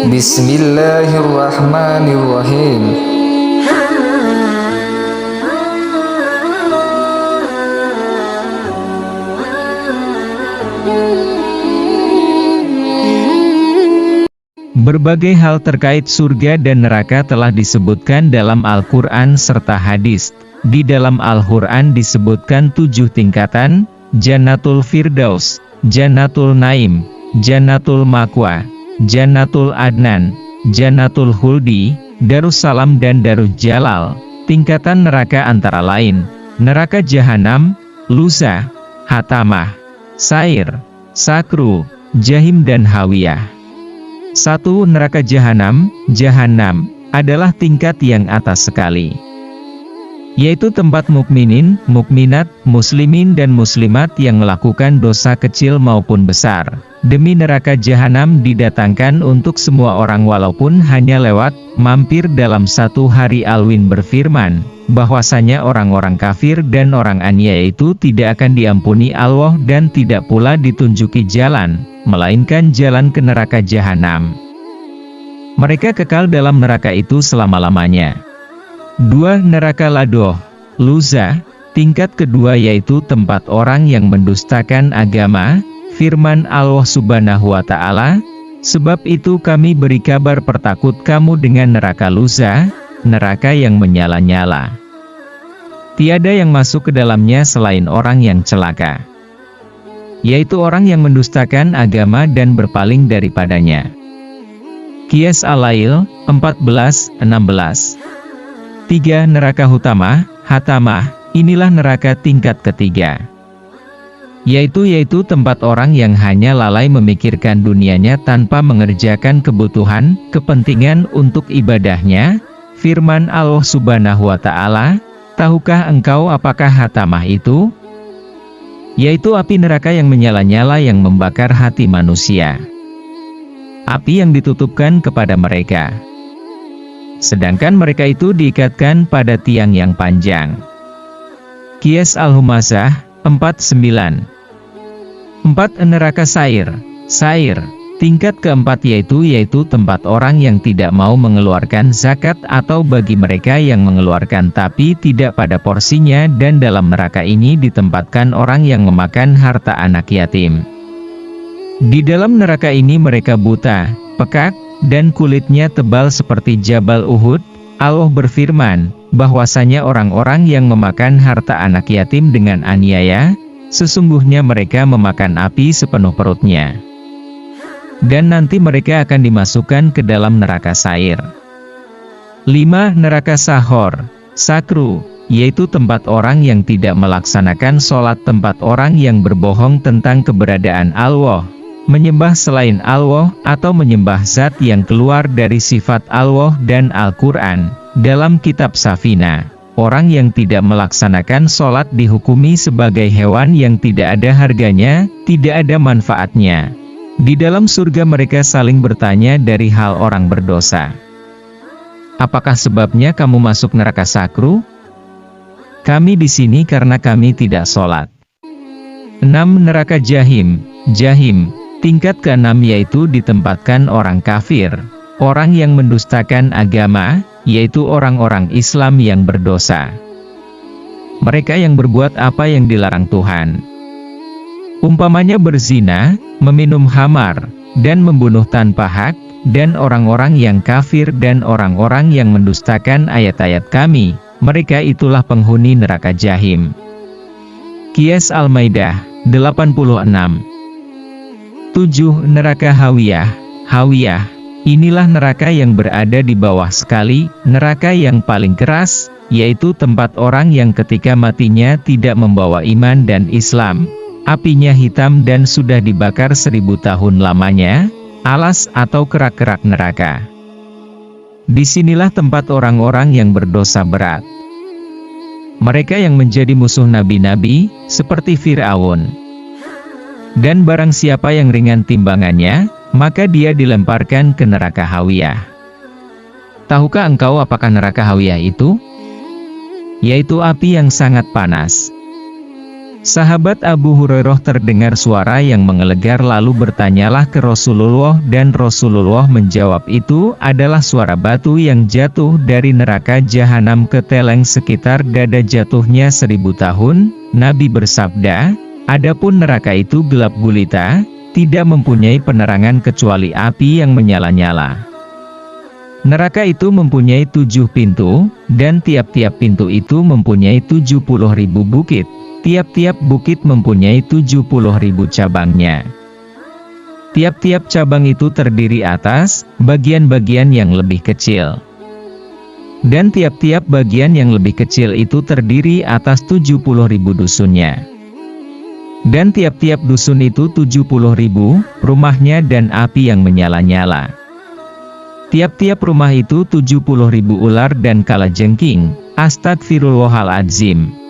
Bismillahirrahmanirrahim. Berbagai hal terkait surga dan neraka telah disebutkan dalam Al-Quran serta hadis. Di dalam Al-Quran disebutkan 7 tingkatan: Jannatul Firdaus, Jannatul Naim, Jannatul Ma'wa, Jannatul Adnan, Jannatul Khuldi, Darussalam dan Darul Jalal. Tingkatan neraka antara lain: neraka Jahanam, Luza, Hatamah, Sair, Sakru, Jahim dan Hawiyah. 1. Neraka Jahanam. Jahanam adalah tingkat yang atas sekali, yaitu tempat mukminin, mukminat, muslimin dan muslimat yang melakukan dosa kecil maupun besar. Demi neraka Jahanam didatangkan untuk semua orang walaupun hanya lewat, mampir dalam satu hari. Alwin berfirman, bahwasanya orang-orang kafir dan orang aniaya itu tidak akan diampuni Allah dan tidak pula ditunjuki jalan, melainkan jalan ke neraka Jahanam. Mereka kekal dalam neraka itu selama-lamanya. 2. Neraka Ladoh, Luza. Tingkat kedua yaitu tempat orang yang mendustakan agama. Firman Allah Subhanahu wa Ta'ala, sebab itu kami beri kabar pertakut kamu dengan neraka Luza, neraka yang menyala-nyala. Tiada yang masuk ke dalamnya selain orang yang celaka, yaitu orang yang mendustakan agama dan berpaling daripadanya. Qiyas Al-Lail 14:16. 3. Neraka Hatamah. Inilah neraka tingkat ketiga, yaitu tempat orang yang hanya lalai memikirkan dunianya tanpa mengerjakan kebutuhan, kepentingan untuk ibadahnya. Firman Allah Subhanahu wa Ta'ala, tahukah engkau apakah Hatamah itu? Yaitu api neraka yang menyala-nyala yang membakar hati manusia. Api yang ditutupkan kepada mereka, sedangkan mereka itu diikatkan pada tiang yang panjang. Qiyas Al-Humazah 49. 4. Neraka Sair. Tingkat keempat yaitu tempat orang yang tidak mau mengeluarkan zakat atau bagi mereka yang mengeluarkan tapi tidak pada porsinya, dan dalam neraka ini ditempatkan orang yang memakan harta anak yatim. Di dalam neraka ini mereka buta, pekak, dan kulitnya tebal seperti Jabal Uhud. Allah berfirman, bahwasanya orang-orang yang memakan harta anak yatim dengan aniaya, sesungguhnya mereka memakan api sepenuh perutnya. Dan nanti mereka akan dimasukkan ke dalam neraka Sair. 5. Neraka Sakru, yaitu tempat orang yang tidak melaksanakan sholat, tempat orang yang berbohong tentang keberadaan Allah, menyembah selain Allah, atau menyembah zat yang keluar dari sifat Allah dan Al-Quran. Dalam kitab Safina, orang yang tidak melaksanakan sholat dihukumi sebagai hewan yang tidak ada harganya, tidak ada manfaatnya. Di dalam surga mereka saling bertanya dari hal orang berdosa. Apakah sebabnya kamu masuk neraka Sakru? Kami di sini karena kami tidak sholat. 6. Neraka Jahim. Tingkat ke-6 yaitu ditempatkan orang kafir, orang yang mendustakan agama, yaitu orang-orang Islam yang berdosa. Mereka yang berbuat apa yang dilarang Tuhan, umpamanya berzina, meminum khamar, dan membunuh tanpa hak, dan orang-orang yang kafir dan orang-orang yang mendustakan ayat-ayat kami, mereka itulah penghuni neraka Jahim. Qiyas Al-Maidah 86. 7. Neraka Hawiyah. Inilah neraka yang berada di bawah sekali, neraka yang paling keras, yaitu tempat orang yang ketika matinya tidak membawa iman dan Islam. Apinya hitam dan sudah dibakar 1000 tahun lamanya, alas atau kerak-kerak neraka. Disinilah tempat orang-orang yang berdosa berat. Mereka yang menjadi musuh nabi-nabi, seperti Fir'aun. Dan barang siapa yang ringan timbangannya, maka dia dilemparkan ke neraka Hawiyah. Tahukah engkau apakah neraka Hawiyah itu? Yaitu api yang sangat panas. Sahabat Abu Hurairah terdengar suara yang menggelegar lalu bertanyalah ke Rasulullah dan Rasulullah menjawab itu adalah suara batu yang jatuh dari neraka jahanam ke teleng sekitar dada jatuhnya 1000 tahun. Nabi bersabda, adapun neraka itu gelap gulita, tidak mempunyai penerangan kecuali api yang menyala-nyala. Neraka itu mempunyai 7 pintu, dan tiap-tiap pintu itu mempunyai 70.000 bukit. Tiap-tiap bukit mempunyai 70.000 cabangnya. Tiap-tiap cabang itu terdiri atas bagian-bagian yang lebih kecil. Dan tiap-tiap bagian yang lebih kecil itu terdiri atas 70.000 dusunnya. Dan tiap-tiap dusun itu 70.000 rumahnya dan api yang menyala-nyala. Tiap-tiap rumah itu 70.000 ular dan kalajengking. Astagfirullahaladzim.